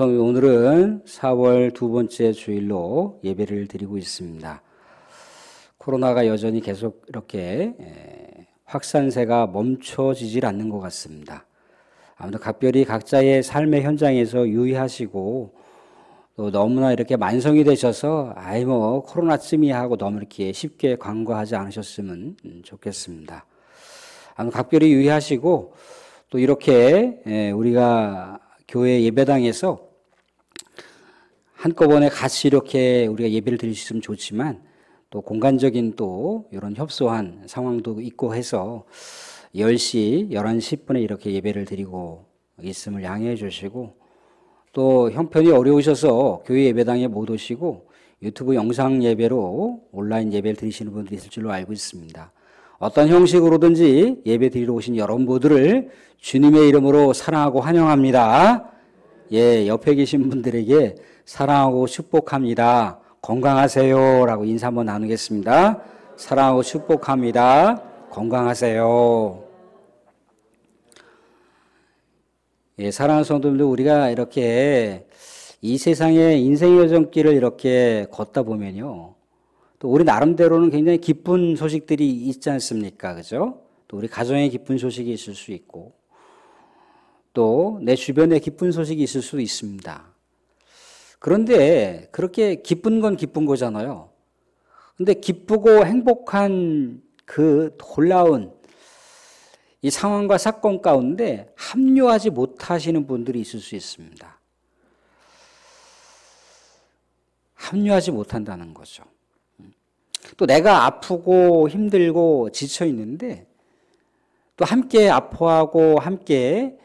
오늘은 4월 두 번째 주일로 예배를 드리고 있습니다. 코로나가 여전히 계속 이렇게 확산세가 멈춰지질 않는 것 같습니다. 아무튼 각별히 각자의 삶의 현장에서 유의하시고 또 너무나 이렇게 만성이 되셔서 코로나쯤이야 하고 너무 이렇게 쉽게 간과하지 않으셨으면 좋겠습니다. 아무튼 각별히 유의하시고 또 이렇게 우리가 교회 예배당에서 한꺼번에 같이 이렇게 우리가 예배를 드릴 수 있으면 좋지만 또 공간적인 또 이런 협소한 상황도 있고 해서 10시, 11시 10분에 이렇게 예배를 드리고 있음을 양해해 주시고 또 형편이 어려우셔서 교회 예배당에 못 오시고 유튜브 영상 예배로 온라인 예배를 드리시는 분들이 있을 줄로 알고 있습니다. 어떤 형식으로든지 예배 드리러 오신 여러분 모두를 주님의 이름으로 사랑하고 환영합니다. 옆에 계신 분들에게 사랑하고 축복합니다. 건강하세요 라고 인사 한번 나누겠습니다. 사랑하고 축복합니다. 건강하세요. 사랑하는 성도님들, 우리가 이렇게 이 세상의 인생 여정길을 이렇게 걷다 보면요, 또 우리 나름대로는 굉장히 기쁜 소식들이 있지 않습니까? 그죠? 또 우리 가정에 기쁜 소식이 있을 수 있고 또 내 주변에 기쁜 소식이 있을 수도 있습니다. 그런데 그렇게 기쁜 건 기쁜 거잖아요. 근데 기쁘고 행복한 그 놀라운 이 상황과 사건 가운데 합류하지 못하시는 분들이 있을 수 있습니다. 합류하지 못한다는 거죠. 또 내가 아프고 힘들고 지쳐 있는데 또 함께 아파하고 함께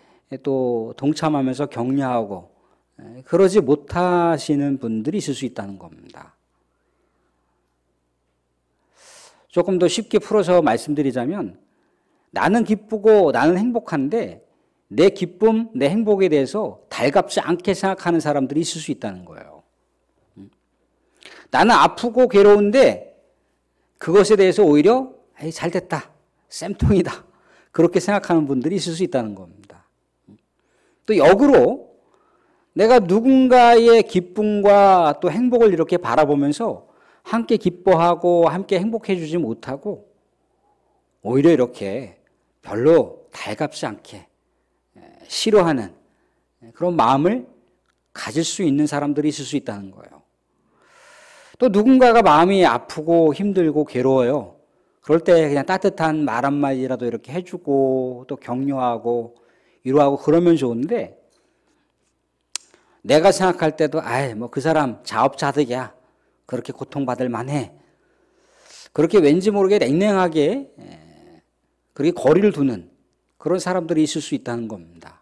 또 동참하면서 격려하고 그러지 못하시는 분들이 있을 수 있다는 겁니다. 조금 더 쉽게 풀어서 말씀드리자면 나는 기쁘고 나는 행복한데 내 기쁨, 내 행복에 대해서 달갑지 않게 생각하는 사람들이 있을 수 있다는 거예요. 나는 아프고 괴로운데 그것에 대해서 오히려 잘 됐다, 쌤통이다, 그렇게 생각하는 분들이 있을 수 있다는 겁니다. 또 역으로 내가 누군가의 기쁨과 또 행복을 이렇게 바라보면서 함께 기뻐하고 함께 행복해 주지 못하고 오히려 이렇게 별로 달갑지 않게 싫어하는 그런 마음을 가질 수 있는 사람들이 있을 수 있다는 거예요. 또 누군가가 마음이 아프고 힘들고 괴로워요. 그럴 때 그냥 따뜻한 말 한마디라도 이렇게 해주고 또 격려하고 위로하고 그러면 좋은데 내가 생각할 때도 그 사람 자업자득이야, 그렇게 고통받을 만해, 그렇게 왠지 모르게 냉랭하게 그렇게 거리를 두는 그런 사람들이 있을 수 있다는 겁니다.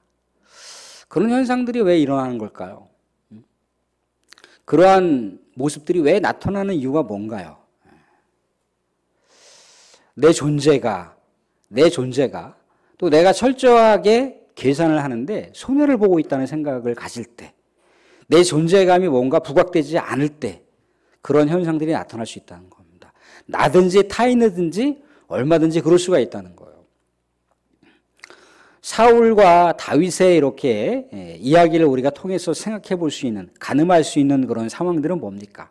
그런 현상들이 왜 일어나는 걸까요? 그러한 모습들이 왜 나타나는 이유가 뭔가요? 내 존재가 또 내가 철저하게 계산을 하는데 손해를 보고 있다는 생각을 가질 때, 내 존재감이 뭔가 부각되지 않을 때 그런 현상들이 나타날 수 있다는 겁니다. 나든지 타인이든지 얼마든지 그럴 수가 있다는 거예요. 사울과 다윗의 이렇게 이야기를 우리가 통해서 생각해 볼 수 있는, 가늠할 수 있는 그런 상황들은 뭡니까?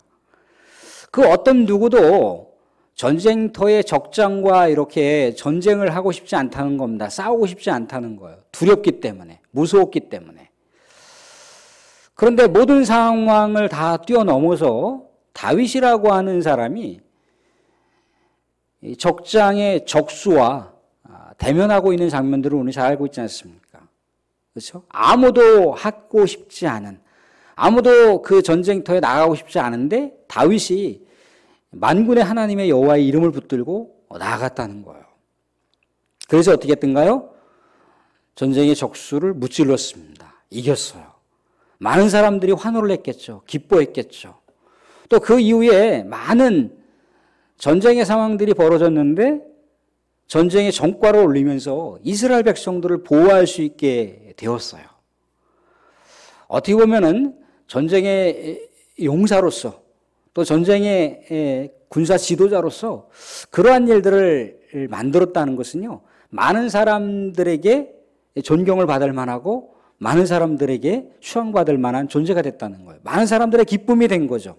그 어떤 누구도 전쟁터의 적장과 이렇게 전쟁을 하고 싶지 않다는 겁니다. 싸우고 싶지 않다는 거예요. 두렵기 때문에, 무서웠기 때문에. 그런데 모든 상황을 다 뛰어넘어서 다윗이라고 하는 사람이 적장의 적수와 대면하고 있는 장면들을 오늘 잘 알고 있지 않습니까? 그렇죠? 아무도 하고 싶지 않은, 아무도 그 전쟁터에 나가고 싶지 않은데 다윗이 만군의 하나님의 여호와의 이름을 붙들고 나아갔다는 거예요. 그래서 어떻게 했던가요? 전쟁의 적수를 무찔렀습니다. 이겼어요. 많은 사람들이 환호를 했겠죠. 기뻐했겠죠. 또 그 이후에 많은 전쟁의 상황들이 벌어졌는데 전쟁의 전과를 올리면서 이스라엘 백성들을 보호할 수 있게 되었어요. 어떻게 보면은 전쟁의 용사로서 또 전쟁의 군사 지도자로서 그러한 일들을 만들었다는 것은요, 많은 사람들에게 존경을 받을 만하고 많은 사람들에게 추앙받을 만한 존재가 됐다는 거예요. 많은 사람들의 기쁨이 된 거죠.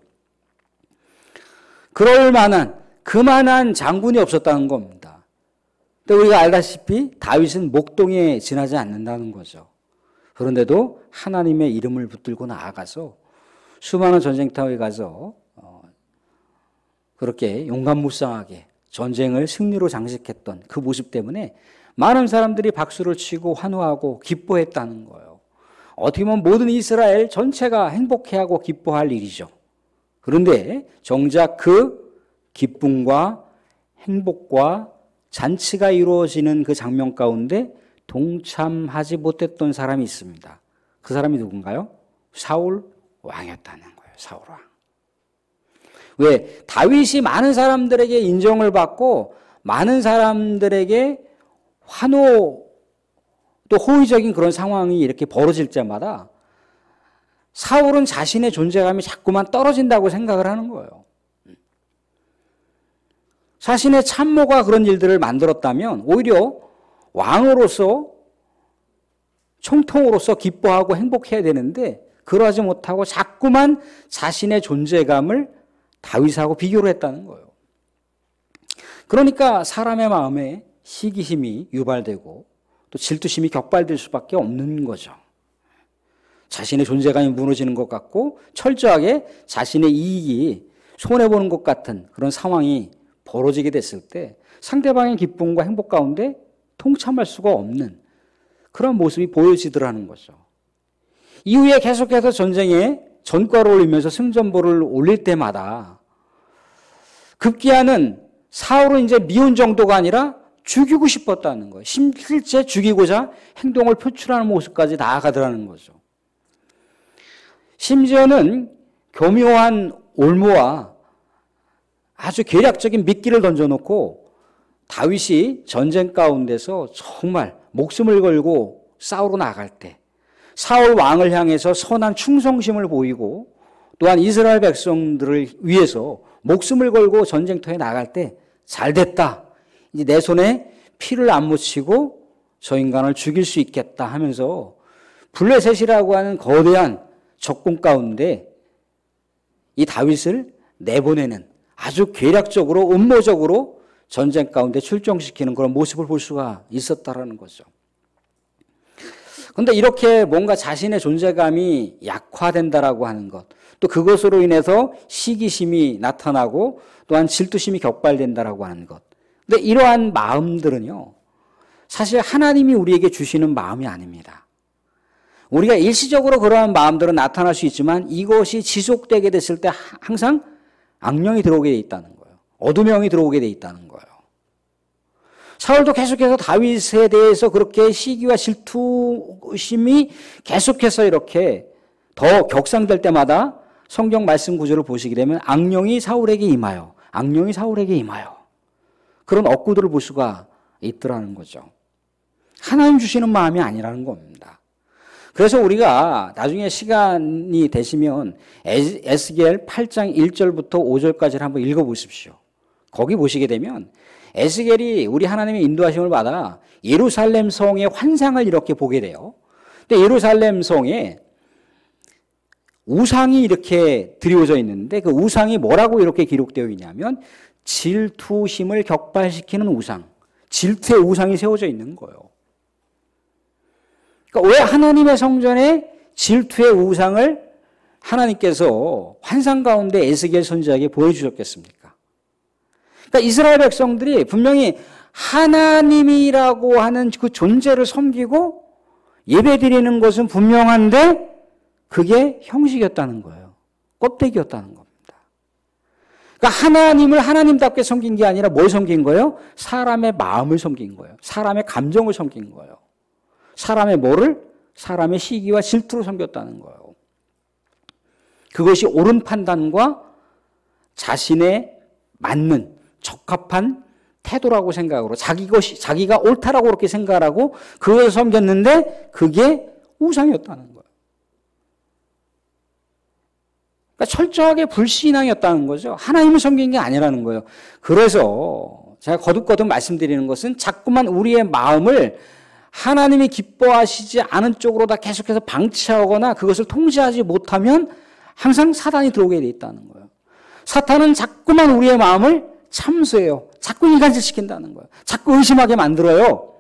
그럴 만한 그만한 장군이 없었다는 겁니다. 근데 우리가 알다시피 다윗은 목동에 지나지 않는다는 거죠. 그런데도 하나님의 이름을 붙들고 나아가서 수많은 전쟁터에 가서 그렇게 용감무쌍하게 전쟁을 승리로 장식했던 그 모습 때문에 많은 사람들이 박수를 치고 환호하고 기뻐했다는 거예요. 어떻게 보면 모든 이스라엘 전체가 행복해하고 기뻐할 일이죠. 그런데 정작 그 기쁨과 행복과 잔치가 이루어지는 그 장면 가운데 동참하지 못했던 사람이 있습니다. 그 사람이 누군가요? 사울 왕이었다는 거예요. 사울 왕. 왜? 다윗이 많은 사람들에게 인정을 받고 많은 사람들에게 환호 또 호의적인 그런 상황이 이렇게 벌어질 때마다 사울은 자신의 존재감이 자꾸만 떨어진다고 생각을 하는 거예요. 자신의 참모가 그런 일들을 만들었다면 오히려 왕으로서 총통으로서 기뻐하고 행복해야 되는데 그러하지 못하고 자꾸만 자신의 존재감을 다윗하고 비교를 했다는 거예요. 그러니까 사람의 마음에 시기심이 유발되고 또 질투심이 격발될 수밖에 없는 거죠. 자신의 존재감이 무너지는 것 같고 철저하게 자신의 이익이 손해보는 것 같은 그런 상황이 벌어지게 됐을 때 상대방의 기쁨과 행복 가운데 통참할 수가 없는 그런 모습이 보여지더라는 거죠. 이후에 계속해서 전쟁에 전과를 올리면서 승전보를 올릴 때마다 급기야는 사울은 이제 미운 정도가 아니라 죽이고 싶었다는 거예요. 실제 죽이고자 행동을 표출하는 모습까지 나아가더라는 거죠. 심지어는 교묘한 올무와 아주 계략적인 미끼를 던져놓고 다윗이 전쟁 가운데서 정말 목숨을 걸고 싸우러 나갈 때 사울 왕을 향해서 선한 충성심을 보이고 또한 이스라엘 백성들을 위해서 목숨을 걸고 전쟁터에 나갈 때 잘됐다. 이제 내 손에 피를 안 묻히고 저 인간을 죽일 수 있겠다 하면서 블레셋이라고 하는 거대한 적군 가운데 이 다윗을 내보내는 아주 계략적으로 음모적으로 전쟁 가운데 출정시키는 그런 모습을 볼 수가 있었다라는 거죠. 그런데 이렇게 뭔가 자신의 존재감이 약화된다라고 하는 것, 또 그것으로 인해서 시기심이 나타나고 또한 질투심이 격발된다라고 하는 것. 근데 이러한 마음들은요, 사실 하나님이 우리에게 주시는 마음이 아닙니다. 우리가 일시적으로 그러한 마음들은 나타날 수 있지만 이것이 지속되게 됐을 때 항상 악령이 들어오게 돼 있다는 거예요. 어둠의 영이 들어오게 돼 있다는 거예요. 사울도 계속해서 다윗에 대해서 그렇게 시기와 질투심이 계속해서 이렇게 더 격상될 때마다 성경 말씀 구조를 보시게 되면 악령이 사울에게 임하여, 악령이 사울에게 임하여 그런 억구들을 볼 수가 있더라는 거죠. 하나님 주시는 마음이 아니라는 겁니다. 그래서 우리가 나중에 시간이 되시면 에스겔 8장 1절부터 5절까지를 한번 읽어보십시오. 거기 보시게 되면 에스겔이 우리 하나님의 인도하심을 받아 예루살렘 성의 환상을 이렇게 보게 돼요. 근데 예루살렘 성에 우상이 이렇게 드리워져 있는데 그 우상이 뭐라고 이렇게 기록되어 있냐면 질투심을 격발시키는 우상, 질투의 우상이 세워져 있는 거예요. 그러니까 왜 하나님의 성전에 질투의 우상을 하나님께서 환상 가운데 에스겔 선지자에게 보여주셨겠습니까? 그러니까 이스라엘 백성들이 분명히 하나님이라고 하는 그 존재를 섬기고 예배드리는 것은 분명한데 그게 형식이었다는 거예요. 껍데기였다는 겁니다. 그러니까 하나님을 하나님답게 섬긴 게 아니라 뭘 섬긴 거예요? 사람의 마음을 섬긴 거예요. 사람의 감정을 섬긴 거예요. 사람의 뭐를? 사람의 시기와 질투를 섬겼다는 거예요. 그것이 옳은 판단과 자신의 맞는 적합한 태도라고 생각으로 자기가 옳다라고 그렇게 생각하고 그것을 섬겼는데 그게 우상이었다는 거예요. 그러니까 철저하게 불신앙이었다는 거죠. 하나님을 섬긴 게 아니라는 거예요. 그래서 제가 거듭거듭 말씀드리는 것은 자꾸만 우리의 마음을 하나님이 기뻐하시지 않은 쪽으로 다 계속해서 방치하거나 그것을 통제하지 못하면 항상 사단이 들어오게 돼 있다는 거예요. 사탄은 자꾸만 우리의 마음을 참수해요. 자꾸 이간질시킨다는 거예요. 자꾸 의심하게 만들어요.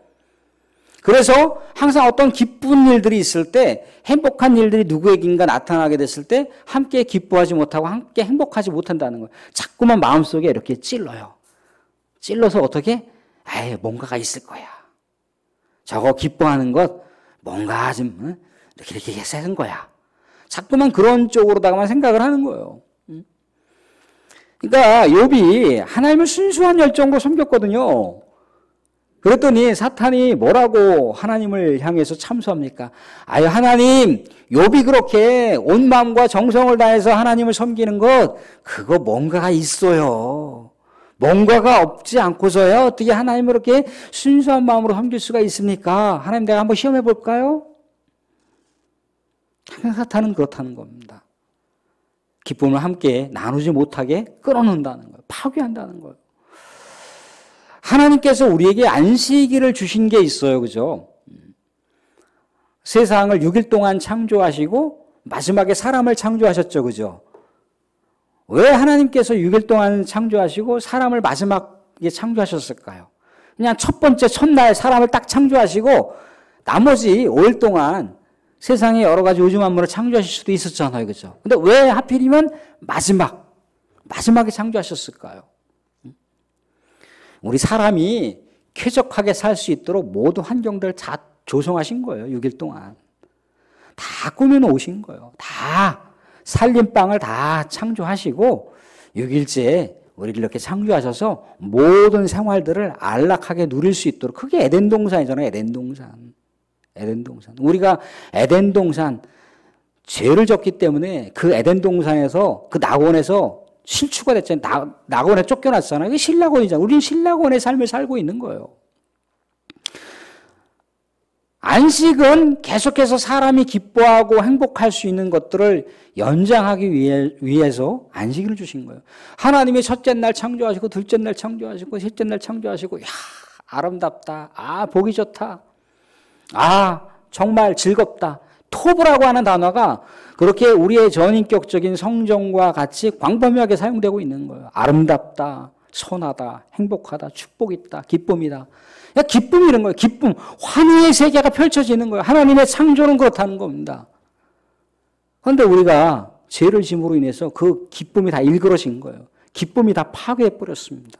그래서 항상 어떤 기쁜 일들이 있을 때, 행복한 일들이 누구에게인가 나타나게 됐을 때 함께 기뻐하지 못하고 함께 행복하지 못한다는 거예요. 자꾸만 마음속에 이렇게 찔러요. 찔러서 어떻게? 에이, 뭔가가 있을 거야. 저거 기뻐하는 것 뭔가 좀 이렇게 해서 하는 거야. 자꾸만 그런 쪽으로다가만 생각을 하는 거예요. 그러니까 욥이 하나님을 순수한 열정으로 섬겼거든요. 그랬더니 사탄이 뭐라고 하나님을 향해서 참소합니까? 아유, 하나님, 욥이 그렇게 온 마음과 정성을 다해서 하나님을 섬기는 것, 그거 뭔가가 있어요. 뭔가가 없지 않고서야 어떻게 하나님을 그렇게 순수한 마음으로 섬길 수가 있습니까? 하나님, 내가 한번 시험해 볼까요? 사탄은 그렇다는 겁니다. 기쁨을 함께 나누지 못하게 끊어놓는다는 거예요. 파괴한다는 거예요. 하나님께서 우리에게 안식일을 주신 게 있어요. 그죠? 세상을 6일 동안 창조하시고 마지막에 사람을 창조하셨죠. 그죠? 왜 하나님께서 6일 동안 창조하시고 사람을 마지막에 창조하셨을까요? 그냥 첫 번째 첫날 사람을 딱 창조하시고 나머지 5일 동안 세상에 여러 가지 우주 만물을 창조하실 수도 있었잖아요. 그죠? 근데 왜 하필이면 마지막에 창조하셨을까요? 우리 사람이 쾌적하게 살 수 있도록 모든 환경들을 다 조성하신 거예요. 6일 동안. 다 꾸며놓으신 거예요. 다 살림방을 다 창조하시고 6일째 우리를 이렇게 창조하셔서 모든 생활들을 안락하게 누릴 수 있도록. 그게 에덴 동산이잖아요. 에덴 동산. 우리가 에덴 동산 죄를 졌기 때문에 그 에덴 동산에서 그 낙원에서 실추가 됐잖아요. 낙원에 쫓겨났잖아요. 이게 신락원이잖아요. 우리는 신락원의 삶을 살고 있는 거예요. 안식은 계속해서 사람이 기뻐하고 행복할 수 있는 것들을 연장하기 위해서 안식일을 주신 거예요. 하나님이 첫째 날 창조하시고 둘째 날 창조하시고 셋째 날 창조하시고, 야, 아름답다. 아, 보기 좋다. 아, 정말 즐겁다. 토브라고 하는 단어가 그렇게 우리의 전인격적인 성정과 같이 광범위하게 사용되고 있는 거예요. 아름답다, 선하다, 행복하다, 축복 있다, 기쁨이다. 기쁨이 이런 거예요. 기쁨, 환희의 세계가 펼쳐지는 거예요. 하나님의 창조는 그렇다는 겁니다. 그런데 우리가 죄를 짐으로 인해서 그 기쁨이 다 일그러진 거예요. 기쁨이 다 파괴해버렸습니다.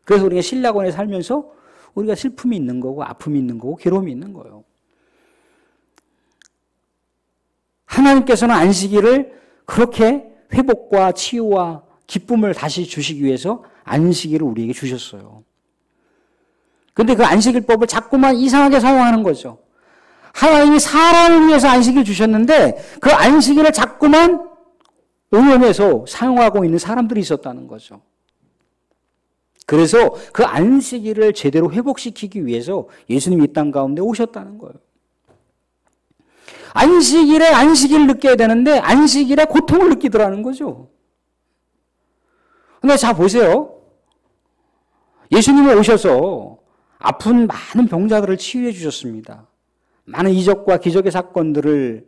그래서 우리가 신락원에 살면서 우리가 슬픔이 있는 거고 아픔이 있는 거고 괴로움이 있는 거예요. 하나님께서는 안식일을 그렇게 회복과 치유와 기쁨을 다시 주시기 위해서 안식일을 우리에게 주셨어요. 그런데 그 안식일법을 자꾸만 이상하게 사용하는 거죠. 하나님이 사람을 위해서 안식일 주셨는데 그 안식일을 자꾸만 오염해서 사용하고 있는 사람들이 있었다는 거죠. 그래서 그 안식일을 제대로 회복시키기 위해서 예수님이 이 땅 가운데 오셨다는 거예요. 안식일에 안식일을 느껴야 되는데 안식일에 고통을 느끼더라는 거죠. 근데 자 보세요. 예수님이 오셔서 아픈 많은 병자들을 치유해 주셨습니다. 많은 이적과 기적의 사건들을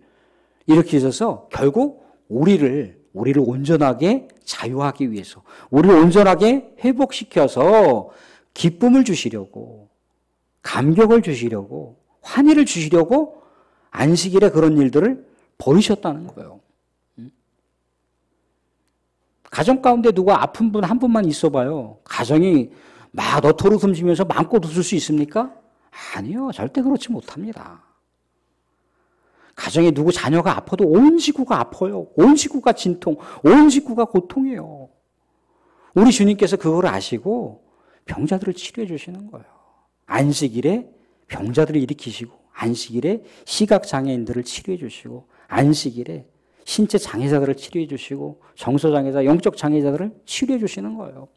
일으키셔서 결국 우리를 온전하게 자유하기 위해서, 우리를 온전하게 회복시켜서 기쁨을 주시려고, 감격을 주시려고, 환희를 주시려고 안식일에 그런 일들을 벌이셨다는 거예요. 가정 가운데 누가 아픈 분 한 분만 있어봐요. 가정이 막 너토로 숨쉬면서 마음껏 웃을 수 있습니까? 아니요. 절대 그렇지 못합니다. 가정에 누구 자녀가 아파도 온 식구가 아파요. 온 식구가 진통, 온 식구가 고통이에요. 우리 주님께서 그걸 아시고 병자들을 치료해 주시는 거예요. 안식일에 병자들을 일으키시고, 안식일에 시각장애인들을 치료해 주시고, 안식일에 신체 장애자들을 치료해 주시고, 정서장애자, 영적 장애자들을 치료해 주시는 거예요.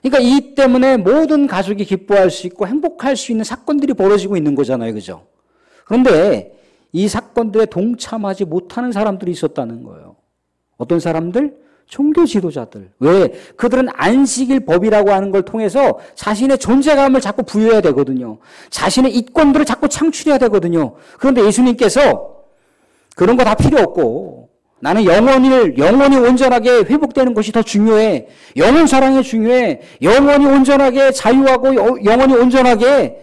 그러니까 이 때문에 모든 가족이 기뻐할 수 있고 행복할 수 있는 사건들이 벌어지고 있는 거잖아요. 그죠? 그런데 이 사건들에 동참하지 못하는 사람들이 있었다는 거예요. 어떤 사람들? 종교 지도자들. 왜? 그들은 안식일 법이라고 하는 걸 통해서 자신의 존재감을 자꾸 부여해야 되거든요. 자신의 이권들을 자꾸 창출해야 되거든요. 그런데 예수님께서 그런 거 다 필요 없고 나는 영혼이 온전하게 회복되는 것이 더 중요해. 영혼 사랑이 중요해. 영혼이 온전하게 자유하고 영혼이 온전하게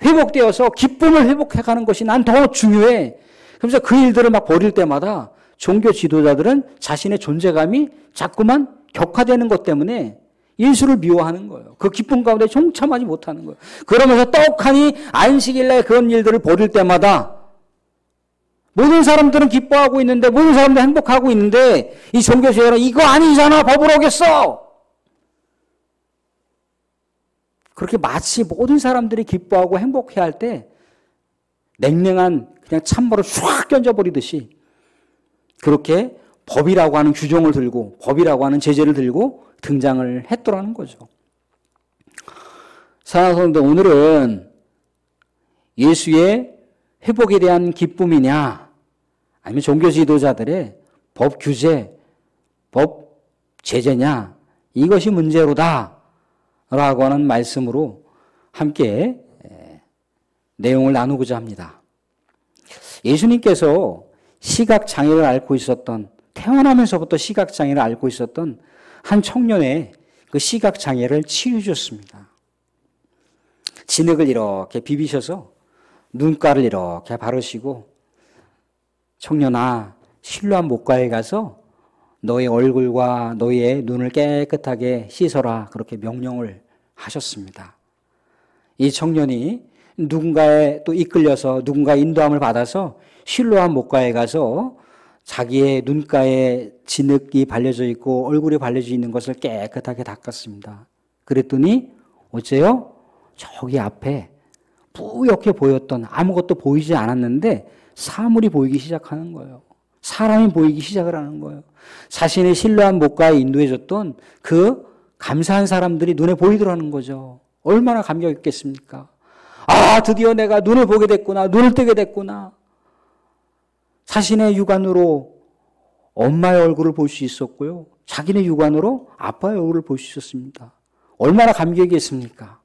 회복되어서 기쁨을 회복해가는 것이 난 더 중요해. 그래서 그 일들을 막 벌일 때마다 종교 지도자들은 자신의 존재감이 자꾸만 격화되는 것 때문에 예수를 미워하는 거예요. 그 기쁨 가운데 동참하지 못하는 거예요. 그러면서 떡하니 안식일날 그런 일들을 벌일 때마다 모든 사람들은 기뻐하고 있는데, 모든 사람들은 행복하고 있는데, 이 종교 지도자는 이거 아니잖아, 법을 어겼어! 그렇게 마치 모든 사람들이 기뻐하고 행복해 할 때 냉랭한 그냥 찬물을 쫙 견져버리듯이 그렇게 법이라고 하는 규정을 들고 법이라고 하는 제재를 들고 등장을 했더라는 거죠. 사랑하는 성도들, 오늘은 예수의 회복에 대한 기쁨이냐 아니면 종교 지도자들의 법 규제, 법 제재냐 이것이 문제로다 라고 하는 말씀으로 함께 내용을 나누고자 합니다. 예수님께서 시각장애를 앓고 있었던, 태어나면서부터 시각장애를 앓고 있었던 한 청년의 그 시각장애를 치유해 주셨습니다. 진흙을 이렇게 비비셔서 눈가를 이렇게 바르시고 청년아 실로암 목가에 가서 너의 얼굴과 너의 눈을 깨끗하게 씻어라 그렇게 명령을 하셨습니다. 이 청년이 누군가에 또 이끌려서 누군가의 인도함을 받아서 실로암 목가에 가서 자기의 눈가에 진흙이 발려져 있고 얼굴이 발려져 있는 것을 깨끗하게 닦았습니다. 그랬더니 어째요? 저기 앞에 뿌옇게 보였던 아무것도 보이지 않았는데 사물이 보이기 시작하는 거예요. 사람이 보이기 시작을 하는 거예요. 자신의 실로암 목가에 인도해줬던 그 감사한 사람들이 눈에 보이더라는 거죠. 얼마나 감격했겠습니까? 아, 드디어 내가 눈을 보게 됐구나. 눈을 뜨게 됐구나. 자신의 육안으로 엄마의 얼굴을 볼 수 있었고요. 자기네 육안으로 아빠의 얼굴을 볼 수 있었습니다. 얼마나 감격이겠습니까?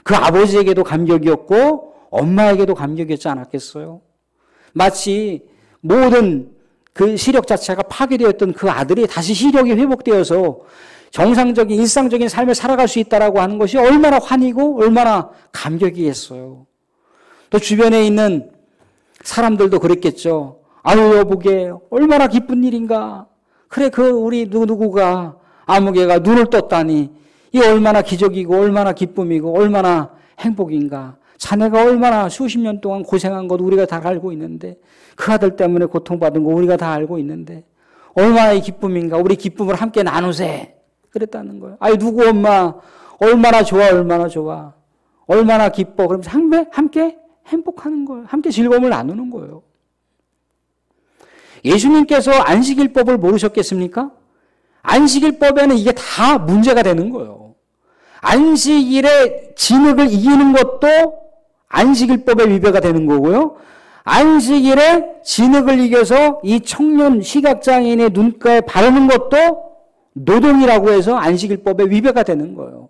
그 아버지에게도 감격이었고 엄마에게도 감격이었지 않았겠어요? 마치 모든 그 시력 자체가 파괴되었던 그 아들이 다시 시력이 회복되어서 정상적인 일상적인 삶을 살아갈 수 있다라고 하는 것이 얼마나 환희고 얼마나 감격이겠어요. 또 주변에 있는 사람들도 그랬겠죠. 아유 여보게 얼마나 기쁜 일인가. 그래 그 우리 누구가 아무개가 눈을 떴다니 이 얼마나 기적이고 얼마나 기쁨이고 얼마나 행복인가. 자네가 얼마나 수십 년 동안 고생한 것 우리가 다 알고 있는데 그 아들 때문에 고통받은 거 우리가 다 알고 있는데 얼마나 이 기쁨인가. 우리 기쁨을 함께 나누세. 그랬다는 거예요. 아이 누구 엄마 얼마나 좋아 얼마나 좋아. 얼마나 기뻐. 그러면서 함께 행복하는 거예요. 함께 즐거움을 나누는 거예요. 예수님께서 안식일법을 모르셨겠습니까? 안식일법에는 이게 다 문제가 되는 거예요. 안식일에 진흙을 이기는 것도 안식일법의 위배가 되는 거고요. 안식일에 진흙을 이겨서 이 청년 시각장애인의 눈가에 바르는 것도 노동이라고 해서 안식일법의 위배가 되는 거예요.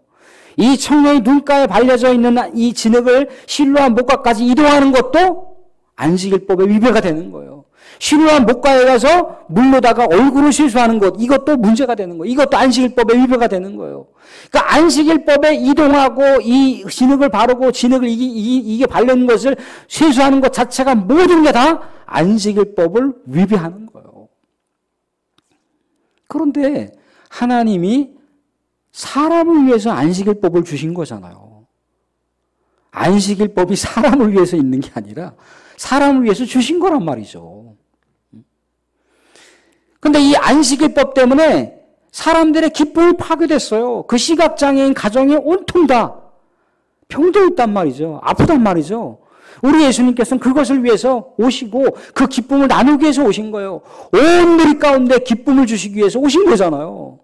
이 청년이 눈가에 발려져 있는 이 진흙을 실로암 목가까지 이동하는 것도 안식일법의 위배가 되는 거예요. 실로암 목가에 가서 물로다가 얼굴을 씻수하는 것 이것도 문제가 되는 거예요. 이것도 안식일법의 위배가 되는 거예요. 그러니까 안식일법에 이동하고 이 진흙을 바르고 진흙을 이게 바르는 것을 씻수하는 것 자체가 모든 게 다 안식일법을 위배하는 거예요. 그런데 하나님이 사람을 위해서 안식일법을 주신 거잖아요. 안식일법이 사람을 위해서 있는 게 아니라 사람을 위해서 주신 거란 말이죠. 그런데 이 안식일법 때문에 사람들의 기쁨이 파괴됐어요. 그 시각장애인 가정이 온통 다 병들어 있단 말이죠. 아프단 말이죠. 우리 예수님께서는 그것을 위해서 오시고 그 기쁨을 나누기 위해서 오신 거예요. 온 누리 가운데 기쁨을 주시기 위해서 오신 거잖아요.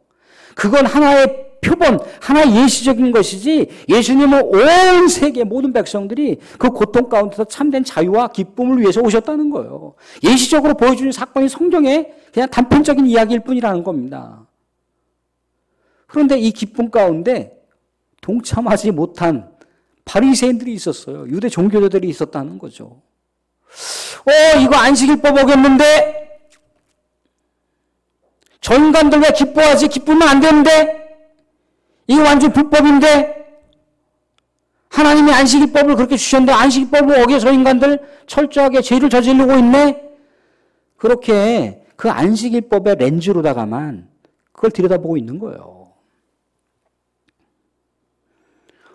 그건 하나의 표본, 하나의 예시적인 것이지 예수님은 온 세계 모든 백성들이 그 고통 가운데서 참된 자유와 기쁨을 위해서 오셨다는 거예요. 예시적으로 보여주는 사건이 성경의 그냥 단편적인 이야기일 뿐이라는 겁니다. 그런데 이 기쁨 가운데 동참하지 못한 바리새인들이 있었어요. 유대 종교자들이 있었다는 거죠. 이거 안식일법 어겼는데? 저 인간들 왜 기뻐하지? 기쁘면 안 되는데? 이거 완전 불법인데? 하나님이 안식일법을 그렇게 주셨는데 안식일법을 어겨서 인간들 철저하게 죄를 저지르고 있네? 그렇게 그 안식일법의 렌즈로다가만 그걸 들여다보고 있는 거예요.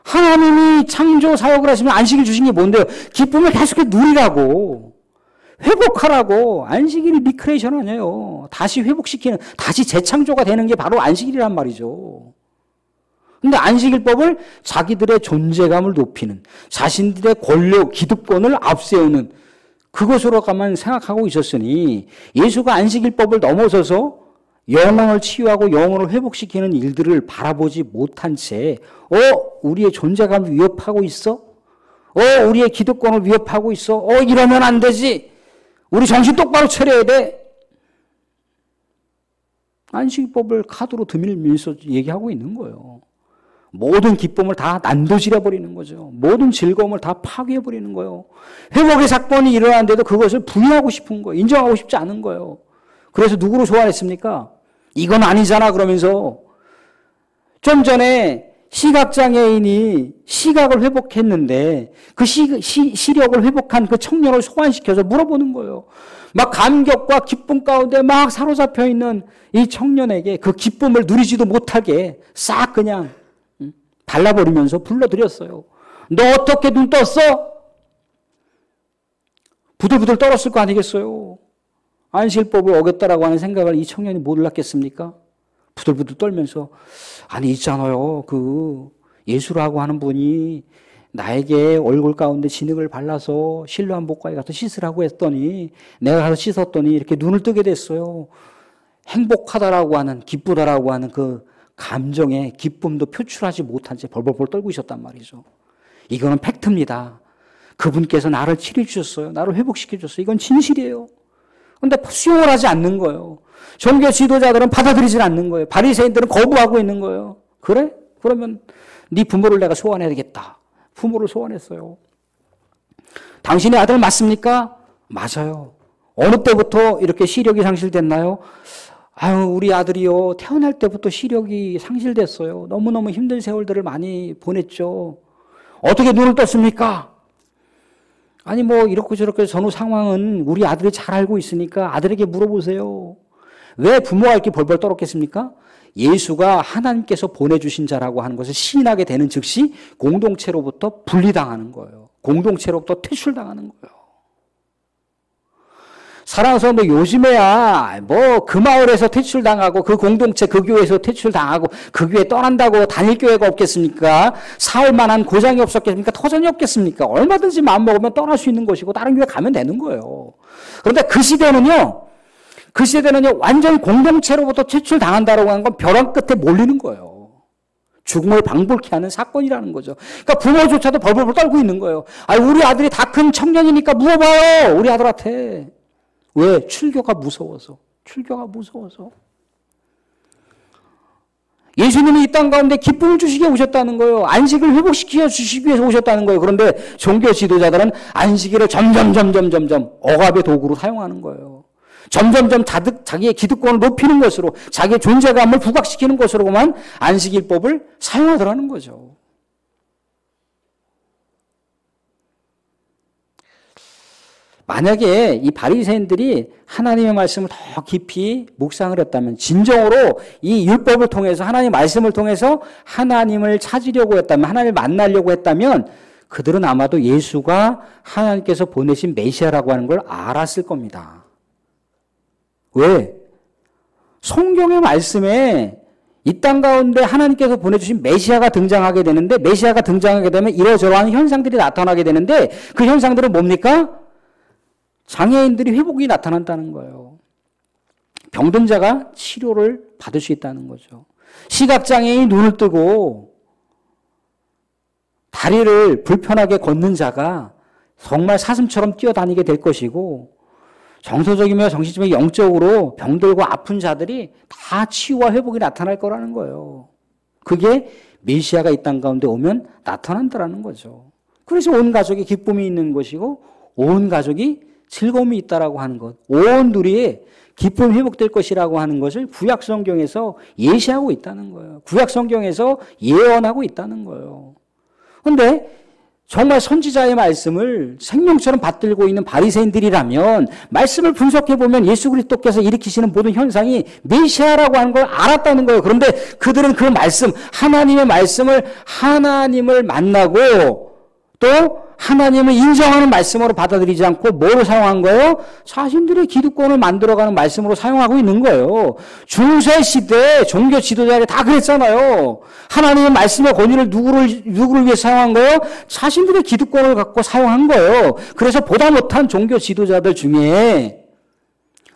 하나님이 창조 사역을 하시면 안식일 주신 게 뭔데요? 기쁨을 계속해서 누리라고, 회복하라고. 안식일이 리크레이션 아니에요. 다시 회복시키는, 다시 재창조가 되는 게 바로 안식일이란 말이죠. 근데 안식일법을 자기들의 존재감을 높이는, 자신들의 권력, 기득권을 앞세우는 그것으로만 생각하고 있었으니 예수가 안식일법을 넘어서서 영혼을 치유하고 영혼을 회복시키는 일들을 바라보지 못한 채 우리의 존재감을 위협하고 있어? 우리의 기득권을 위협하고 있어? 이러면 안 되지. 우리 정신 똑바로 차려야 돼. 안식일법을 카드로 들밀면서 얘기하고 있는 거예요. 모든 기쁨을 다 난도질해버리는 거죠. 모든 즐거움을 다 파괴해버리는 거예요. 회복의 사건이 일어났는데도 그것을 부인하고 싶은 거예요. 인정하고 싶지 않은 거예요. 그래서 누구로 소환했습니까? 이건 아니잖아 그러면서 좀 전에 시각장애인이 시각을 회복했는데 그 시력을 회복한 그 청년을 소환시켜서 물어보는 거예요. 막 감격과 기쁨 가운데 막 사로잡혀 있는 이 청년에게 그 기쁨을 누리지도 못하게 싹 그냥 발라버리면서 불러들였어요. 너 어떻게 눈 떴어? 부들부들 떨었을 거 아니겠어요? 안식일법을 어겼다라고 하는 생각을 이 청년이 몰랐겠습니까? 부들부들 떨면서 아니 있잖아요. 그 예수라고 하는 분이 나에게 얼굴 가운데 진흙을 발라서 실로암 복가에 가서 씻으라고 했더니 내가 가서 씻었더니 이렇게 눈을 뜨게 됐어요. 행복하다라고 하는 기쁘다라고 하는 그 감정의 기쁨도 표출하지 못한 채 벌벌벌 떨고 있었단 말이죠. 이거는 팩트입니다. 그분께서 나를 치료해 주셨어요. 나를 회복시켜 주셨어요. 이건 진실이에요. 그런데 수용을 하지 않는 거예요. 종교 지도자들은 받아들이질 않는 거예요. 바리새인들은 거부하고 있는 거예요. 그래? 그러면 네 부모를 내가 소환해야 되겠다. 부모를 소환했어요. 당신의 아들 맞습니까? 맞아요. 어느 때부터 이렇게 시력이 상실됐나요? 우리 아들이요. 태어날 때부터 시력이 상실됐어요. 너무너무 힘든 세월들을 많이 보냈죠. 어떻게 눈을 떴습니까? 아니 이렇게 저렇게 전후 상황은 우리 아들이 잘 알고 있으니까 아들에게 물어보세요. 왜 부모가 이렇게 벌벌 떨었겠습니까? 예수가 하나님께서 보내주신 자라고 하는 것을 시인하게 되는 즉시 공동체로부터 분리당하는 거예요. 공동체로부터 퇴출당하는 거예요. 사랑하는 성도 요즘에야 그 마을에서 퇴출당하고 그 공동체 그 교회에서 퇴출당하고 그 교회 떠난다고 다닐 교회가 없겠습니까? 살만한 고장이 없었겠습니까? 터전이 없겠습니까? 얼마든지 마음먹으면 떠날 수 있는 것이고 다른 교회 가면 되는 거예요. 그런데 그 시대는요 완전 공동체로부터 퇴출당한다라고 하는 건 벼랑 끝에 몰리는 거예요. 죽음을 방불케 하는 사건이라는 거죠. 그러니까 부모조차도 벌벌벌 떨고 있는 거예요. 우리 아들이 다 큰 청년이니까 물어봐요. 우리 아들한테. 왜? 출교가 무서워서. 출교가 무서워서. 예수님이 이 땅 가운데 기쁨을 주시게 오셨다는 거예요. 안식을 회복시켜 주시기 위해서 오셨다는 거예요. 그런데 종교 지도자들은 안식일을 점점 억압의 도구로 사용하는 거예요. 점점점 자기의 기득권을 높이는 것으로 자기의 존재감을 부각시키는 것으로만 안식일법을 사용하더라는 거죠. 만약에 이 바리새인들이 하나님의 말씀을 더 깊이 묵상을 했다면 진정으로 이 율법을 통해서 하나님의 말씀을 통해서 하나님을 찾으려고 했다면 하나님을 만나려고 했다면 그들은 아마도 예수가 하나님께서 보내신 메시아라고 하는 걸 알았을 겁니다. 왜? 성경의 말씀에 이 땅 가운데 하나님께서 보내주신 메시아가 등장하게 되는데 메시아가 등장하게 되면 이러저러한 현상들이 나타나게 되는데 그 현상들은 뭡니까? 장애인들이 회복이 나타난다는 거예요. 병든 자가 치료를 받을 수 있다는 거죠. 시각장애인이 눈을 뜨고 다리를 불편하게 걷는 자가 정말 사슴처럼 뛰어다니게 될 것이고 정서적이며 정신적이며 영적으로 병들고 아픈 자들이 다 치유와 회복이 나타날 거라는 거예요. 그게 메시아가 이 땅 가운데 오면 나타난다라는 거죠. 그래서 온 가족이 기쁨이 있는 것이고 온 가족이 즐거움이 있다라고 하는 것, 온 누리에 기쁨이 회복될 것이라고 하는 것을 구약 성경에서 예시하고 있다는 거예요. 구약 성경에서 예언하고 있다는 거예요. 그런데 정말 선지자의 말씀을 생명처럼 받들고 있는 바리새인들이라면 말씀을 분석해 보면 예수 그리스도께서 일으키시는 모든 현상이 메시아라고 하는 걸 알았다는 거예요. 그런데 그들은 그 말씀, 하나님의 말씀을 하나님을 만나고 또 하나님을 인정하는 말씀으로 받아들이지 않고 뭐로 사용한 거예요? 자신들의 기득권을 만들어가는 말씀으로 사용하고 있는 거예요. 중세 시대 종교 지도자들이 다 그랬잖아요. 하나님의 말씀의 권위를 누구를 위해 사용한 거예요? 자신들의 기득권을 갖고 사용한 거예요. 그래서 보다 못한 종교 지도자들 중에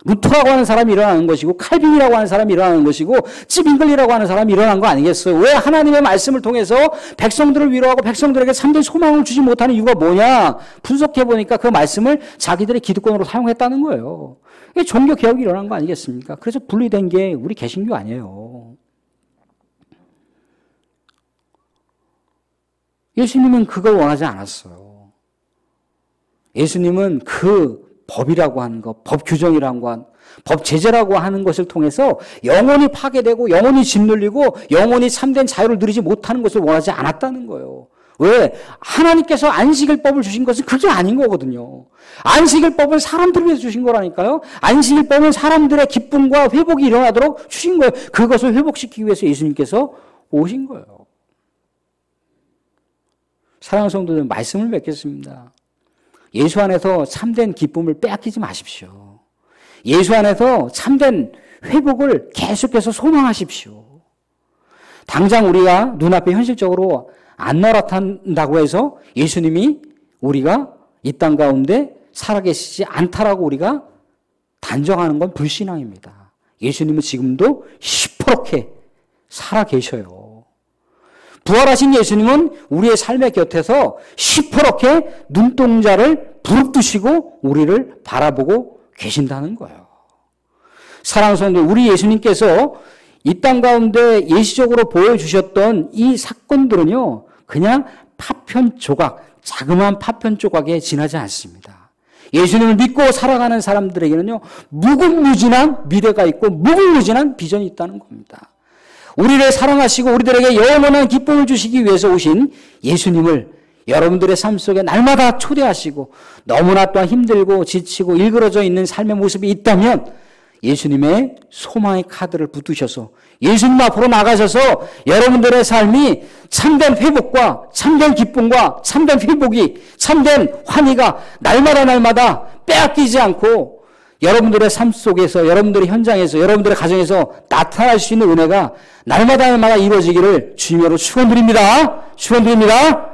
루터라고 하는 사람이 일어나는 것이고 칼빈이라고 하는 사람이 일어나는 것이고 찌빙글리라고 하는 사람이 일어난 거 아니겠어요? 왜 하나님의 말씀을 통해서 백성들을 위로하고 백성들에게 참된 소망을 주지 못하는 이유가 뭐냐? 분석해 보니까 그 말씀을 자기들의 기득권으로 사용했다는 거예요. 이게 종교 개혁이 일어난 거 아니겠습니까? 그래서 분리된 게 우리 개신교 아니에요. 예수님은 그걸 원하지 않았어요. 예수님은 그 법이라고 하는 것, 법 규정이라고 하는 법 제재라고 하는 것을 통해서 영혼이 파괴되고 영혼이 짓눌리고 영혼이 참된 자유를 누리지 못하는 것을 원하지 않았다는 거예요. 왜? 하나님께서 안식일법을 주신 것은 그게 아닌 거거든요. 안식일법은 사람들을 위해서 주신 거라니까요. 안식일법은 사람들의 기쁨과 회복이 일어나도록 주신 거예요. 그것을 회복시키기 위해서 예수님께서 오신 거예요. 사랑하는 성도들, 말씀을 맺겠습니다. 예수 안에서 참된 기쁨을 빼앗기지 마십시오. 예수 안에서 참된 회복을 계속해서 소망하십시오. 당장 우리가 눈앞에 현실적으로 안 나타난다고 해서 예수님이 우리가 이 땅 가운데 살아계시지 않다라고 우리가 단정하는 건 불신앙입니다. 예수님은 지금도 시퍼렇게 살아계셔요. 부활하신 예수님은 우리의 삶의 곁에서 시퍼렇게 눈동자를 부릅뜨시고 우리를 바라보고 계신다는 거예요. 사랑하는 성도, 우리 예수님께서 이 땅 가운데 예시적으로 보여주셨던 이 사건들은요, 그냥 파편 조각, 자그마한 파편 조각에 지나지 않습니다. 예수님을 믿고 살아가는 사람들에게는요, 무궁무진한 미래가 있고 무궁무진한 비전이 있다는 겁니다. 우리를 사랑하시고 우리들에게 영원한 기쁨을 주시기 위해서 오신 예수님을 여러분들의 삶 속에 날마다 초대하시고 너무나 또한 힘들고 지치고 일그러져 있는 삶의 모습이 있다면 예수님의 소망의 카드를 붙드셔서 예수님 앞으로 나가셔서 여러분들의 삶이 참된 회복과 참된 기쁨과 참된 회복이 참된 환희가 날마다 빼앗기지 않고 여러분들의 삶 속에서, 여러분들의 현장에서, 여러분들의 가정에서 나타날 수 있는 은혜가 날마다 이루어지기를 주님으로 축원드립니다. 축원드립니다.